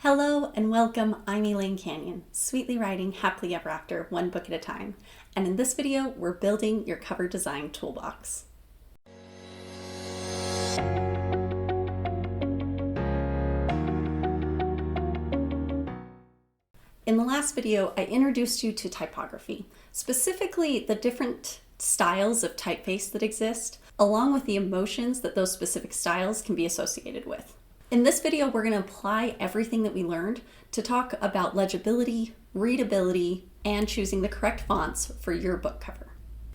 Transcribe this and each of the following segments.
Hello and welcome, I'm Elaine Canyon, sweetly writing happily ever after, one book at a time. And in this video, we're building your cover design toolbox. In the last video, I introduced you to typography, specifically the different styles of typeface that exist, along with the emotions that those specific styles can be associated with. In this video, we're going to apply everything that we learned to talk about legibility, readability, and choosing the correct fonts for your book cover.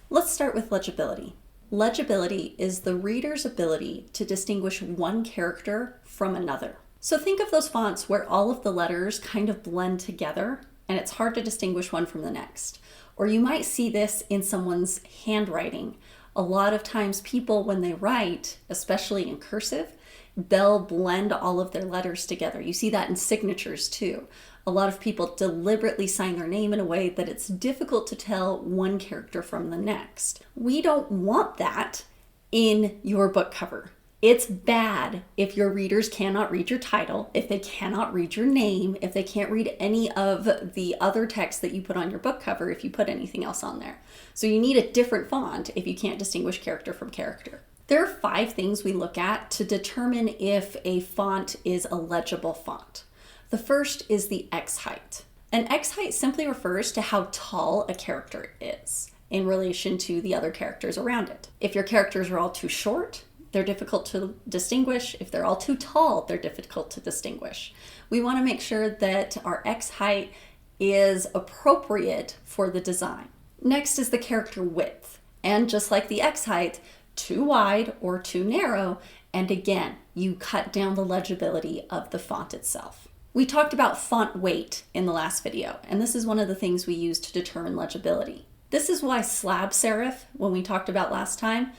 Let's start with legibility. Legibility is the reader's ability to distinguish one character from another. So think of those fonts where all of the letters kind of blend together and it's hard to distinguish one from the next. Or you might see this in someone's handwriting. A lot of times people, when they write, especially in cursive, they'll blend all of their letters together. You see that in signatures too. A lot of people deliberately sign their name in a way that it's difficult to tell one character from the next. We don't want that in your book cover. It's bad if your readers cannot read your title, if they cannot read your name, if they can't read any of the other text that you put on your book cover if you put anything else on there. So you need a different font if you can't distinguish character from character. There are 5 things we look at to determine if a font is a legible font. The first is the X height. An X height simply refers to how tall a character is in relation to the other characters around it. If your characters are all too short, they're difficult to distinguish. If they're all too tall, they're difficult to distinguish. We want to make sure that our X height is appropriate for the design. Next is the character width. And just like the X height, too wide or too narrow, and again, you cut down the legibility of the font itself. We talked about font weight in the last video, and this is one of the things we use to determine legibility. This is why slab serif, when we talked about last time,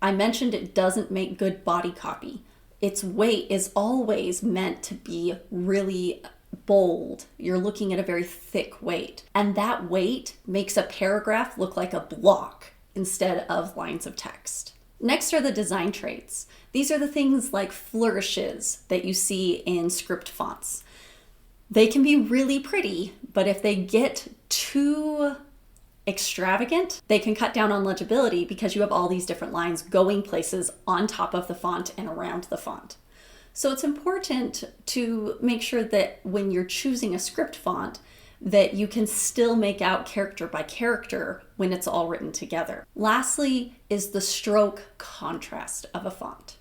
I mentioned it doesn't make good body copy. Its weight is always meant to be really bold. You're looking at a very thick weight, and that weight makes a paragraph look like a block instead of lines of text. Next are the design traits. These are the things like flourishes that you see in script fonts. They can be really pretty, but if they get too extravagant, they can cut down on legibility because you have all these different lines going places on top of the font and around the font. So it's important to make sure that when you're choosing a script font, that you can still make out character by character when it's all written together. Lastly is the stroke contrast of a font.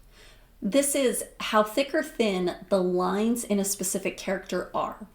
This is how thick or thin the lines in a specific character are.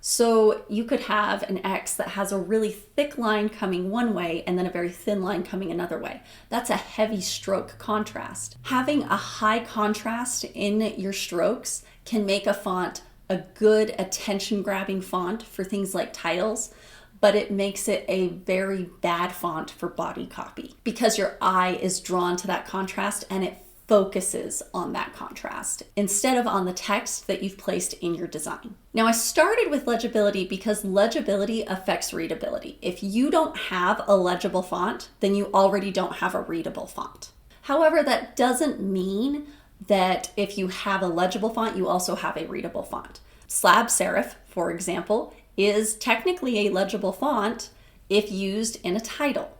So you could have an X that has a really thick line coming one way and then a very thin line coming another way. That's a heavy stroke contrast. Having a high contrast in your strokes can make a font a good attention-grabbing font for things like titles, but it makes it a very bad font for body copy because your eye is drawn to that contrast and it focuses on that contrast instead of on the text that you've placed in your design. Now, I started with legibility because legibility affects readability. If you don't have a legible font, then you already don't have a readable font. However, that doesn't mean that if you have a legible font, you also have a readable font. Slab serif, for example, is technically a legible font if used in a title.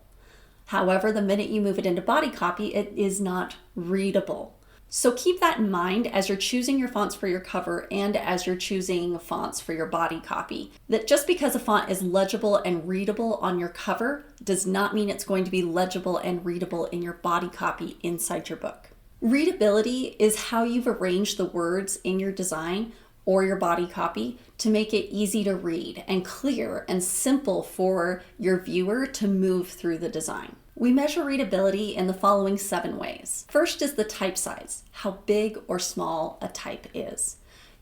However, the minute you move it into body copy, it is not readable. So keep that in mind as you're choosing your fonts for your cover and as you're choosing fonts for your body copy. That just because a font is legible and readable on your cover does not mean it's going to be legible and readable in your body copy inside your book. Readability is how you've arranged the words in your design or your body copy to make it easy to read and clear and simple for your viewer to move through the design. We measure readability in the following 7 ways. First is the type size, how big or small a type is.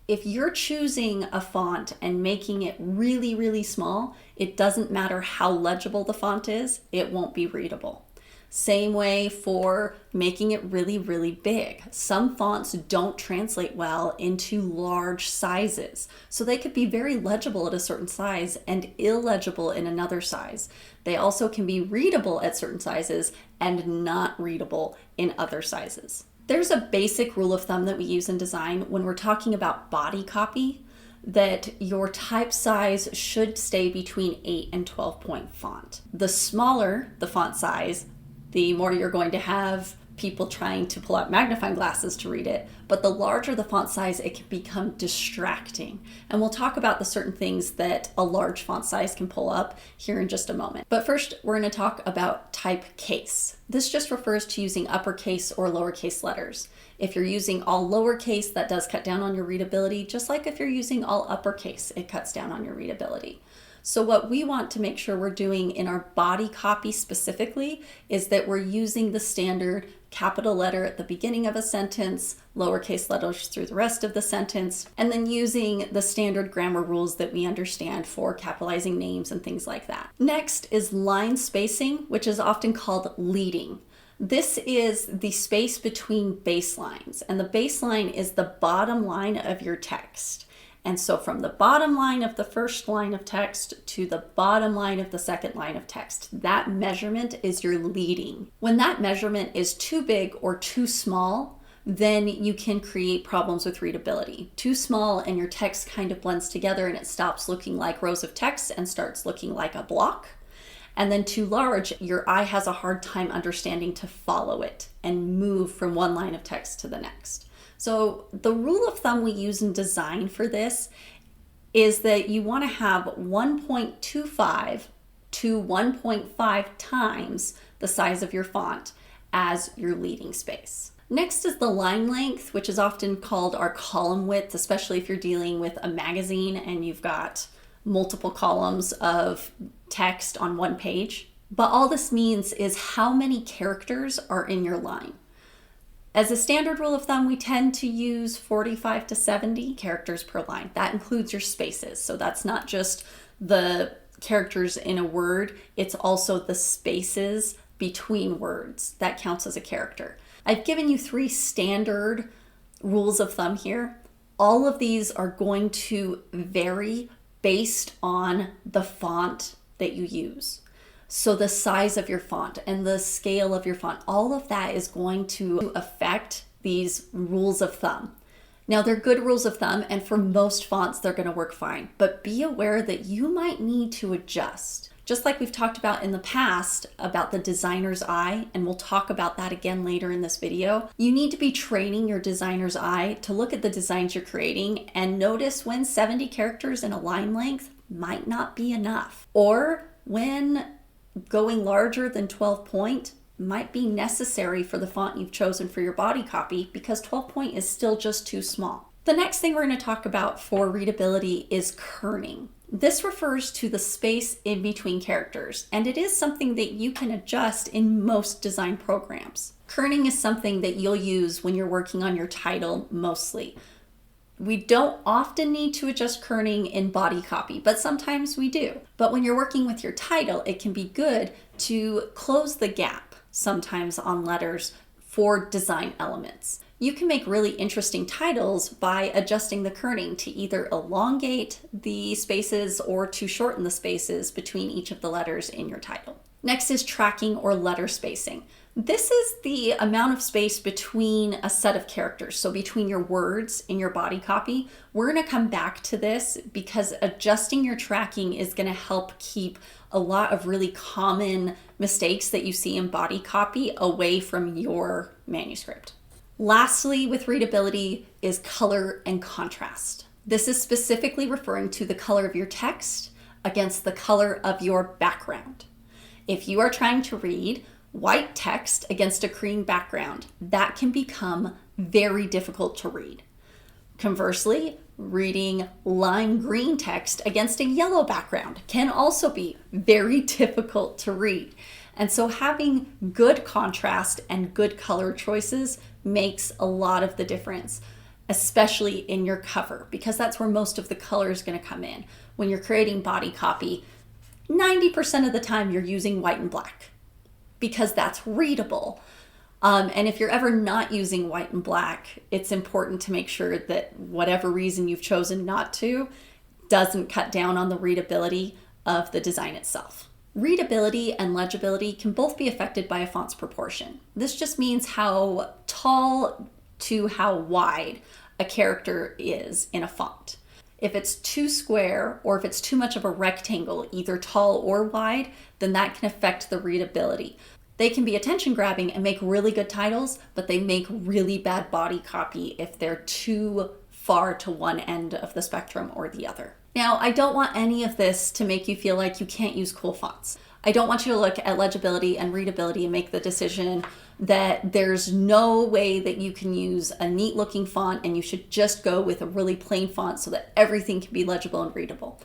If you're choosing a font and making it really, really small, it doesn't matter how legible the font is, it won't be readable. Same way for making it really, really big. Some fonts don't translate well into large sizes. So they could be very legible at a certain size and illegible in another size. They also can be readable at certain sizes and not readable in other sizes. There's a basic rule of thumb that we use in design when we're talking about body copy that your type size should stay between 8 and 12 point font. The smaller the font size, the more you're going to have people trying to pull out magnifying glasses to read it, but the larger the font size, it can become distracting. And we'll talk about the certain things that a large font size can pull up here in just a moment. But first, we're going to talk about typecase. This just refers to using uppercase or lowercase letters. If you're using all lowercase, that does cut down on your readability, just like if you're using all uppercase, it cuts down on your readability. So what we want to make sure we're doing in our body copy specifically is that we're using the standard capital letter at the beginning of a sentence, lowercase letters through the rest of the sentence, and then using the standard grammar rules that we understand for capitalizing names and things like that. Next is line spacing, which is often called leading. This is the space between baselines, and the baseline is the bottom line of your text. And so from the bottom line of the first line of text to the bottom line of the second line of text, that measurement is your leading. When that measurement is too big or too small, then you can create problems with readability. Too small and your text kind of blends together and it stops looking like rows of text and starts looking like a block. And then too large, your eye has a hard time understanding to follow it and move from one line of text to the next. So the rule of thumb we use in design for this is that you want to have 1.25 to 1.5 times the size of your font as your leading space. Next is the line length, which is often called our column width, especially if you're dealing with a magazine and you've got multiple columns of text on one page. But all this means is how many characters are in your line. As a standard rule of thumb, we tend to use 45 to 70 characters per line. That includes your spaces. So that's not just the characters in a word, it's also the spaces between words. That counts as a character. I've given you 3 standard rules of thumb here. All of these are going to vary based on the font that you use. So the size of your font and the scale of your font, all of that is going to affect these rules of thumb. Now they're good rules of thumb, and for most fonts, they're going to work fine, but be aware that you might need to adjust. Just like we've talked about in the past about the designer's eye, and we'll talk about that again later in this video, you need to be training your designer's eye to look at the designs you're creating and notice when 70 characters in a line length might not be enough, or when going larger than 12 point might be necessary for the font you've chosen for your body copy because 12 point is still just too small. The next thing we're going to talk about for readability is kerning. This refers to the space in between characters, and it is something that you can adjust in most design programs. Kerning is something that you'll use when you're working on your title mostly. We don't often need to adjust kerning in body copy, but sometimes we do. But when you're working with your title, it can be good to close the gap sometimes on letters for design elements. You can make really interesting titles by adjusting the kerning to either elongate the spaces or to shorten the spaces between each of the letters in your title. Next is tracking or letter spacing. This is the amount of space between a set of characters, so between your words in your body copy. We're going to come back to this because adjusting your tracking is going to help keep a lot of really common mistakes that you see in body copy away from your manuscript. Lastly, with readability is color and contrast. This is specifically referring to the color of your text against the color of your background. If you are trying to read white text against a cream background, that can become very difficult to read. Conversely, reading lime green text against a yellow background can also be very difficult to read. And so having good contrast and good color choices makes a lot of the difference, especially in your cover, because that's where most of the color is going to come in. When you're creating body copy, 90% of the time you're using white and black, because that's readable. And if you're ever not using white and black, it's important to make sure that whatever reason you've chosen not to doesn't cut down on the readability of the design itself. Readability and legibility can both be affected by a font's proportion. This just means how tall to how wide a character is in a font. If it's too square or if it's too much of a rectangle, either tall or wide, then that can affect the readability. They can be attention grabbing and make really good titles, but they make really bad body copy if they're too far to one end of the spectrum or the other. Now, I don't want any of this to make you feel like you can't use cool fonts. I don't want you to look at legibility and readability and make the decision that there's no way that you can use a neat looking font and you should just go with a really plain font so that everything can be legible and readable.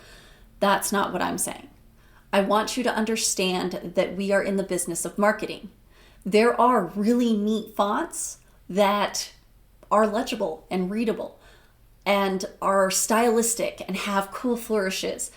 That's not what I'm saying. I want you to understand that we are in the business of marketing. There are really neat fonts that are legible and readable and are stylistic and have cool flourishes.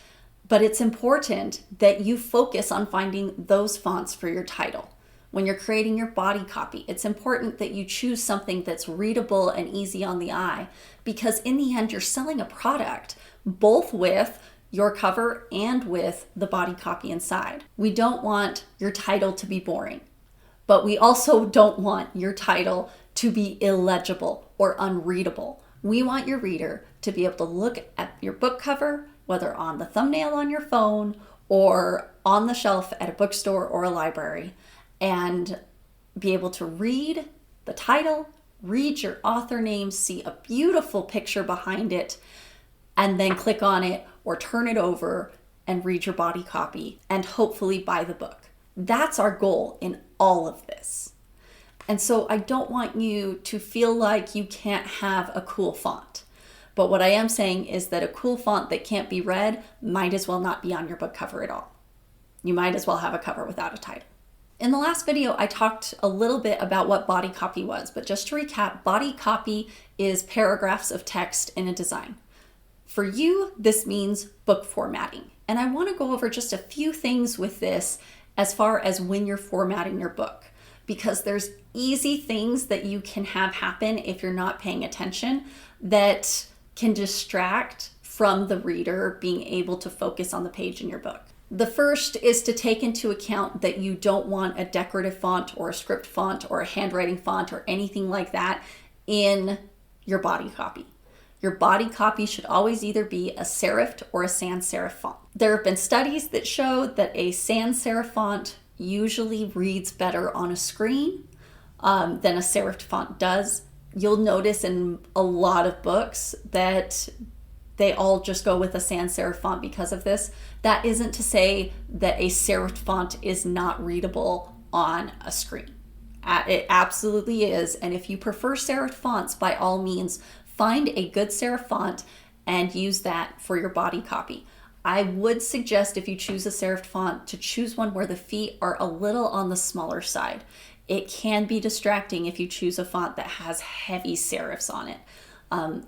But it's important that you focus on finding those fonts for your title. When you're creating your body copy, it's important that you choose something that's readable and easy on the eye, because in the end, you're selling a product, both with your cover and with the body copy inside. We don't want your title to be boring, but we also don't want your title to be illegible or unreadable. We want your reader to be able to look at your book cover, whether on the thumbnail on your phone or on the shelf at a bookstore or a library, and be able to read the title, read your author name, see a beautiful picture behind it, and then click on it or turn it over and read your body copy and hopefully buy the book. That's our goal in all of this. And so I don't want you to feel like you can't have a cool font. But what I am saying is that a cool font that can't be read might as well not be on your book cover at all. You might as well have a cover without a title. In the last video, I talked a little bit about what body copy was, but just to recap, body copy is paragraphs of text in a design. For you, this means book formatting. And I want to go over just a few things with this as far as when you're formatting your book, because there's easy things that you can have happen if you're not paying attention that can distract from the reader being able to focus on the page in your book. The first is to take into account that you don't want a decorative font or a script font or a handwriting font or anything like that in your body copy. Your body copy should always either be a serifed or a sans serif font. There have been studies that show that a sans serif font usually reads better on a screen than a serifed font does. You'll notice in a lot of books that they all just go with a sans serif font because of this. That isn't to say that a serifed font is not readable on a screen. It absolutely is. And if you prefer serif fonts, by all means, find a good serif font and use that for your body copy. I would suggest, if you choose a serif font, to choose one where the feet are a little on the smaller side. It can be distracting if you choose a font that has heavy serifs on it.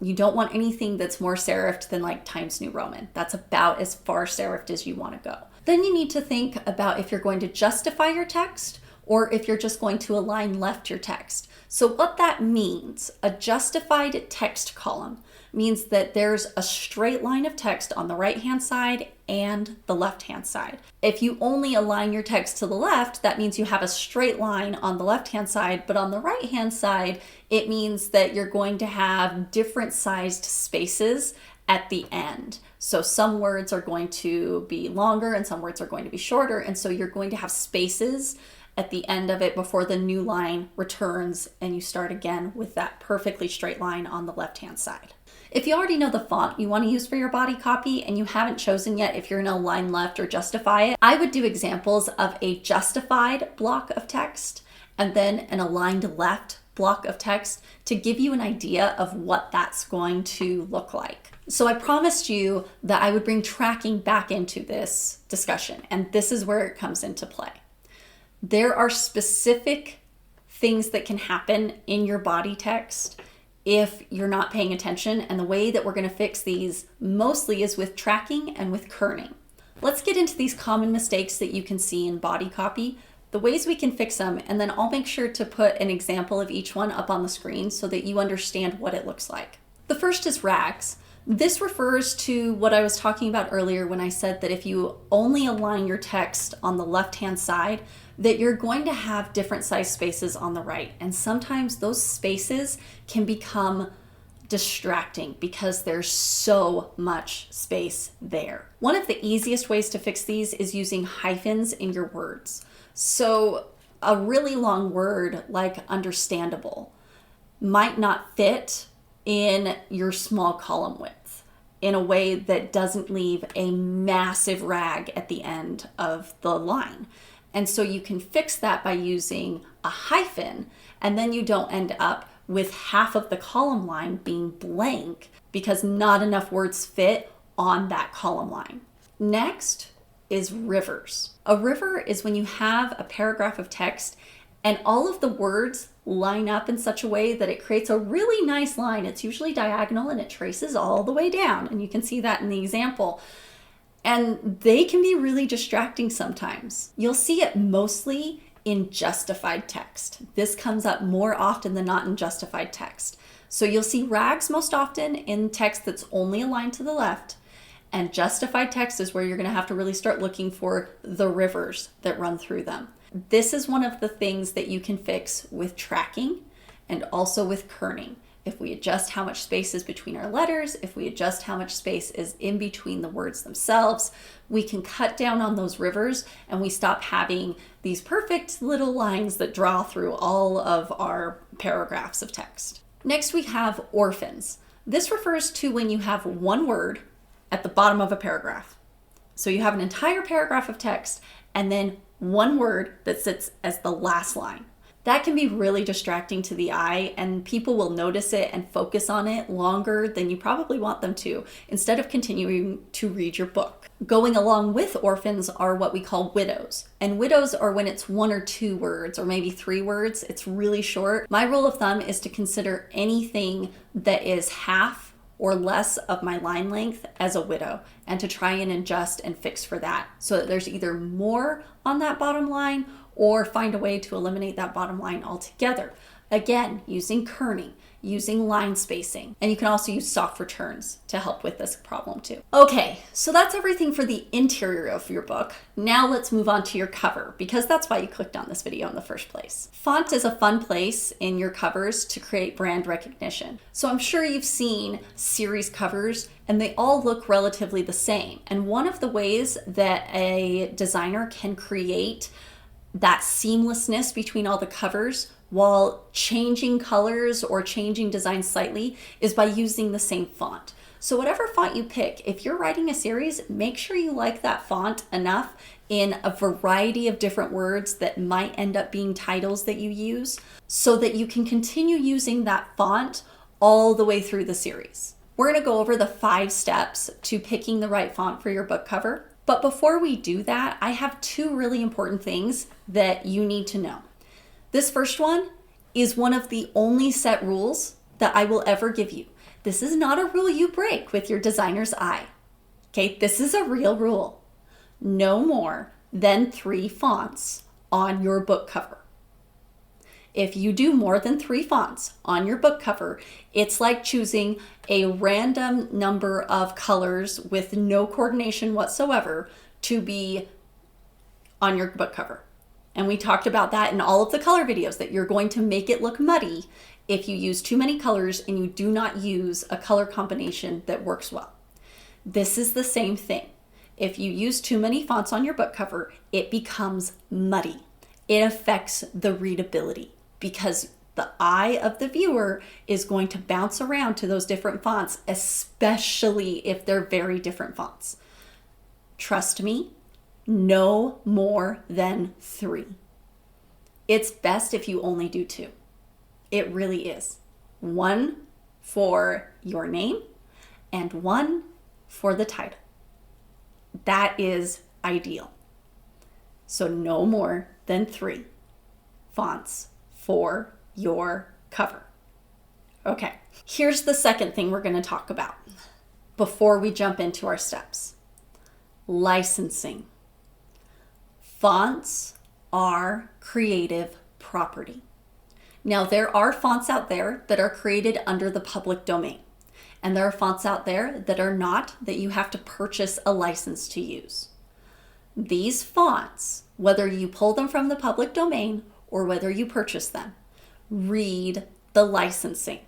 You don't want anything that's more serifed than like Times New Roman. That's about as far serifed as you want to go. Then you need to think about if you're going to justify your text or if you're just going to align left your text. So what that means, a justified text column, means that there's a straight line of text on the right-hand side and the left-hand side. If you only align your text to the left, that means you have a straight line on the left-hand side, but on the right-hand side, it means that you're going to have different sized spaces at the end. So some words are going to be longer and some words are going to be shorter, and so you're going to have spaces at the end of it before the new line returns and you start again with that perfectly straight line on the left-hand side. If you already know the font you want to use for your body copy and you haven't chosen yet if you're going to align left or justify it, I would do examples of a justified block of text and then an aligned left block of text to give you an idea of what that's going to look like. So I promised you that I would bring tracking back into this discussion, and this is where it comes into play. There are specific things that can happen in your body text if you're not paying attention, and the way that we're going to fix these mostly is with tracking and with kerning. Let's get into these common mistakes that you can see in body copy, the ways we can fix them, and then I'll make sure to put an example of each one up on the screen so that you understand what it looks like. The first is rags. This refers to what I was talking about earlier when I said that if you only align your text on the left-hand side, that you're going to have different size spaces on the right. And sometimes those spaces can become distracting because there's so much space there. One of the easiest ways to fix these is using hyphens in your words. So a really long word like understandable might not fit in your small column width in a way that doesn't leave a massive rag at the end of the line. And so you can fix that by using a hyphen, and then you don't end up with half of the column line being blank because not enough words fit on that column line. Next is rivers. A river is when you have a paragraph of text and all of the words line up in such a way that it creates a really nice line. It's usually diagonal and it traces all the way down, and you can see that in the example. And they can be really distracting sometimes. You'll see it mostly in justified text. This comes up more often than not in justified text. So you'll see rags most often in text that's only aligned to the left, and justified text is where you're going to have to really start looking for the rivers that run through them. This is one of the things that you can fix with tracking and also with kerning. If we adjust how much space is between our letters, if we adjust how much space is in between the words themselves, we can cut down on those rivers and we stop having these perfect little lines that draw through all of our paragraphs of text. Next, we have orphans. This refers to when you have one word at the bottom of a paragraph. So you have an entire paragraph of text and then one word that sits as the last line. That can be really distracting to the eye, and people will notice it and focus on it longer than you probably want them to, instead of continuing to read your book. Going along with orphans are what we call widows. And widows are when it's one or two words, or maybe three words. It's really short. My rule of thumb is to consider anything that is half or less of my line length as a widow, and to try and adjust and fix for that so that there's either more on that bottom line or find a way to eliminate that bottom line altogether. Again, using kerning, using line spacing, and you can also use soft returns to help with this problem too. Okay, so that's everything for the interior of your book. Now let's move on to your cover, because that's why you clicked on this video in the first place. Font is a fun place in your covers to create brand recognition. So I'm sure you've seen series covers and they all look relatively the same. And one of the ways that a designer can create that seamlessness between all the covers while changing colors or changing design slightly is by using the same font. So whatever font you pick, if you're writing a series, make sure you like that font enough in a variety of different words that might end up being titles that you use, so that you can continue using that font all the way through the series. We're going to go over the 5 steps to picking the right font for your book cover. But before we do that, I have 2 really important things that you need to know. This first one is one of the only set rules that I will ever give you. This is not a rule you break with your designer's eye. Okay, this is a real rule. No more than 3 fonts on your book cover. If you do more than 3 fonts on your book cover, it's like choosing a random number of colors with no coordination whatsoever to be on your book cover. And we talked about that in all of the color videos, that you're going to make it look muddy if you use too many colors and you do not use a color combination that works well. This is the same thing. If you use too many fonts on your book cover, it becomes muddy. It affects the readability, because the eye of the viewer is going to bounce around to those different fonts, especially if they're very different fonts. Trust me, no more than 3. It's best if you only do 2. It really is. 1 for your name and 1 for the title. That is ideal. So no more than 3 fonts for your cover. Okay, here's the second thing we're going to talk about before we jump into our steps. Licensing. Fonts are creative property. Now, there are fonts out there that are created under the public domain, and there are fonts out there that are not, that you have to purchase a license to use. These fonts, whether you pull them from the public domain or whether you purchase them, read the licensing.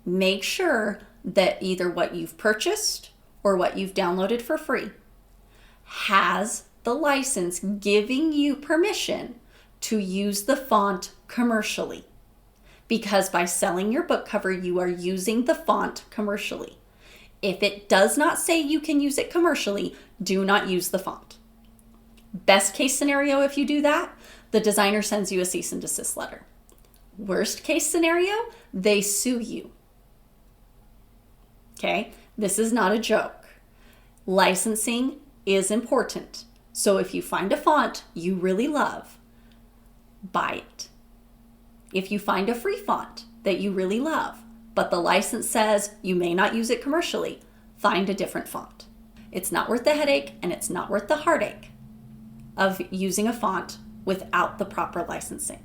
make sure that either what you've purchased or what you've downloaded for free has the license giving you permission to use the font commercially. Because by selling your book cover, you are using the font commercially. If it does not say you can use it commercially, do not use the font. Best case scenario, if you do that, the designer sends you a cease and desist letter. Worst case scenario, they sue you. Okay, this is not a joke. Licensing is important. So if you find a font you really love, buy it. If you find a free font that you really love, but the license says you may not use it commercially, find a different font. It's not worth the headache and it's not worth the heartache of using a font without the proper licensing.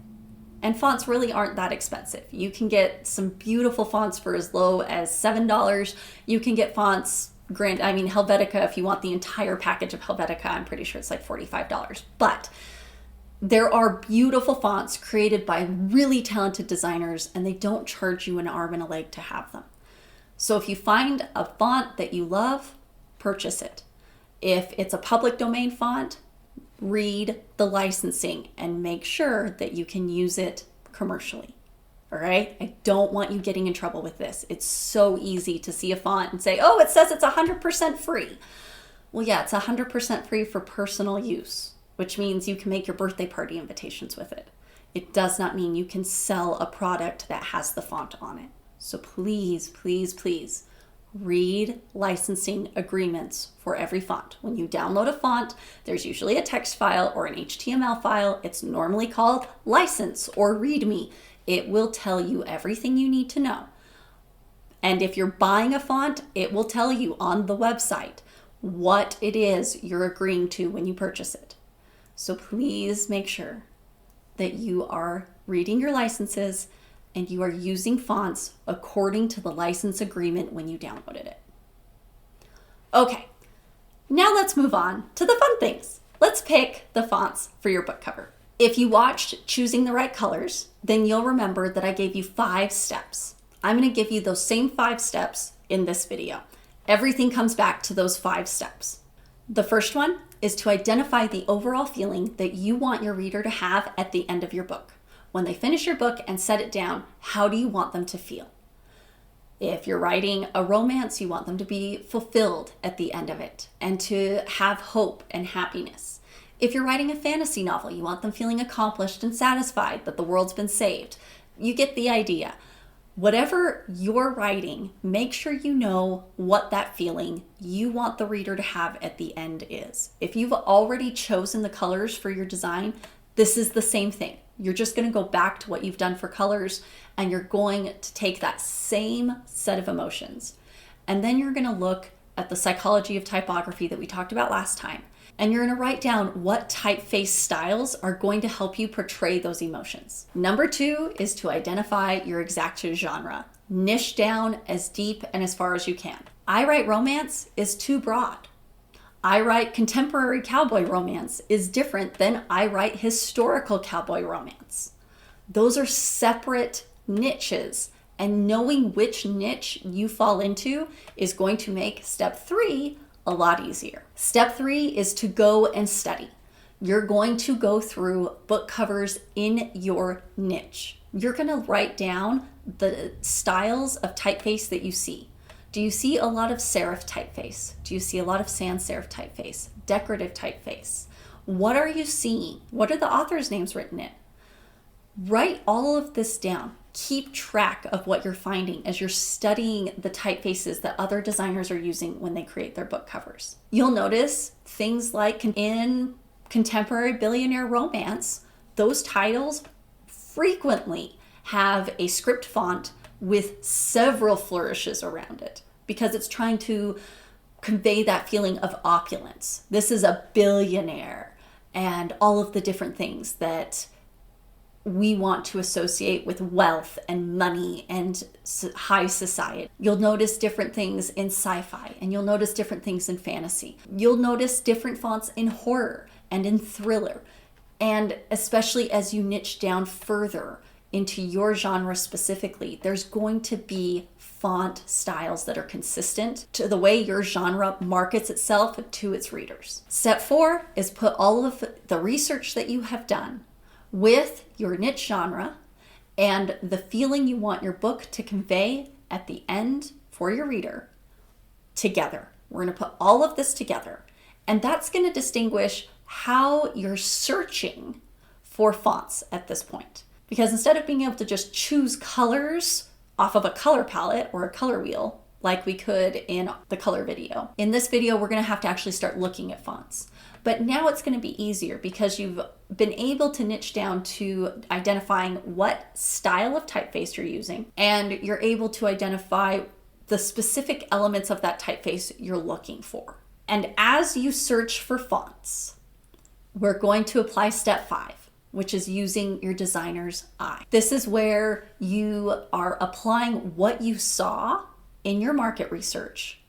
And fonts really aren't that expensive. You can get some beautiful fonts for as low as $7. You can get fonts, Helvetica, if you want the entire package of Helvetica, I'm pretty sure it's like $45. But there are beautiful fonts created by really talented designers, and they don't charge you an arm and a leg to have them. So if you find a font that you love, purchase it. If it's a public domain font, read the licensing and make sure that you can use it commercially. All right? I don't want you getting in trouble with this. It's so easy to see a font and say, oh, it says it's 100% free. Well, yeah, it's 100% free for personal use, which means you can make your birthday party invitations with it. It does not mean you can sell a product that has the font on it. So please, please, please read licensing agreements for every font. When you download a font, there's usually a text file or an HTML file. It's normally called license or README. It will tell you everything you need to know. And if you're buying a font, it will tell you on the website what it is you're agreeing to when you purchase it. So please make sure that you are reading your licenses and you are using fonts according to the license agreement when you downloaded it. Okay, now let's move on to the fun things. Let's pick the fonts for your book cover. If you watched Choosing the Right Colors, then you'll remember that I gave you 5 steps. I'm going to give you those same 5 steps in this video. Everything comes back to those 5 steps. The first one is to identify the overall feeling that you want your reader to have at the end of your book. When they finish your book and set it down, how do you want them to feel? If you're writing a romance, you want them to be fulfilled at the end of it and to have hope and happiness. If you're writing a fantasy novel, you want them feeling accomplished and satisfied that the world's been saved. You get the idea. Whatever you're writing, make sure you know what that feeling you want the reader to have at the end is. If you've already chosen the colors for your design, this is the same thing. You're just going to go back to what you've done for colors and you're going to take that same set of emotions. And then you're going to look at the psychology of typography that we talked about last time. And you're going to write down what typeface styles are going to help you portray those emotions. Number 2 is to identify your exact genre. Niche down as deep and as far as you can. I write romance is too broad. I write contemporary cowboy romance is different than I write historical cowboy romance. Those are separate niches, and knowing which niche you fall into is going to make step 3 a lot easier. Step 3 is to go and study. You're going to go through book covers in your niche. You're going to write down the styles of typeface that you see. Do you see a lot of serif typeface? Do you see a lot of sans serif typeface? Decorative typeface? What are you seeing? What are the authors' names written in? Write all of this down. Keep track of what you're finding as you're studying the typefaces that other designers are using when they create their book covers. You'll notice things like in contemporary billionaire romance, those titles frequently have a script font with several flourishes around it because it's trying to convey that feeling of opulence. This is a billionaire and all of the different things that we want to associate with wealth and money and high society. You'll notice different things in sci-fi and you'll notice different things in fantasy. You'll notice different fonts in horror and in thriller. And especially as you niche down further into your genre specifically, there's going to be font styles that are consistent to the way your genre markets itself to its readers. Step 4 is put all of the research that you have done with your niche genre and the feeling you want your book to convey at the end for your reader together. We're going to put all of this together, and that's going to distinguish how you're searching for fonts at this point. Because instead of being able to just choose colors off of a color palette or a color wheel, like we could in the color video, in this video, we're going to have to actually start looking at fonts. But now it's going to be easier because you've been able to niche down to identifying what style of typeface you're using, and you're able to identify the specific elements of that typeface you're looking for. And as you search for fonts, we're going to apply step 5, which is using your designer's eye. This is where you are applying what you saw in your market research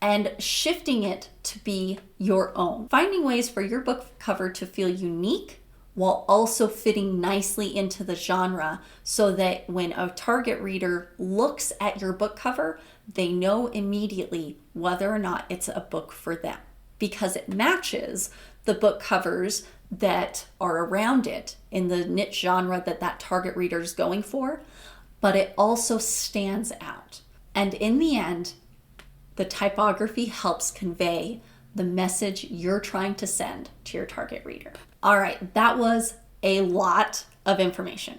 and shifting it to be your own. Finding ways for your book cover to feel unique while also fitting nicely into the genre so that when a target reader looks at your book cover, they know immediately whether or not it's a book for them because it matches the book covers that are around it in the niche genre that that target reader is going for, but it also stands out. And in the end, the typography helps convey the message you're trying to send to your target reader. All right, that was a lot of information.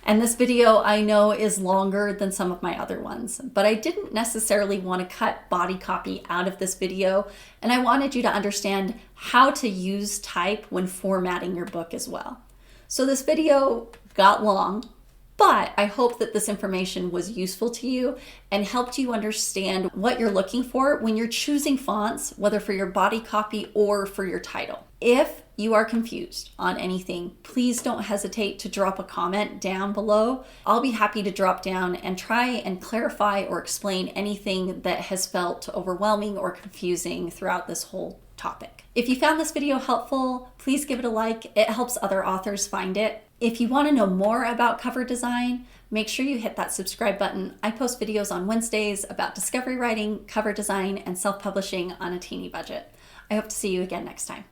And this video I know is longer than some of my other ones, but I didn't necessarily want to cut body copy out of this video, and I wanted you to understand how to use type when formatting your book as well. So this video got long, but I hope that this information was useful to you and helped you understand what you're looking for when you're choosing fonts, whether for your body copy or for your title. If you are confused on anything, please don't hesitate to drop a comment down below. I'll be happy to drop down and try and clarify or explain anything that has felt overwhelming or confusing throughout this whole topic. If you found this video helpful, please give it a like. It helps other authors find it. If you want to know more about cover design, make sure you hit that subscribe button. I post videos on Wednesdays about discovery writing, cover design, and self-publishing on a teeny budget. I hope to see you again next time.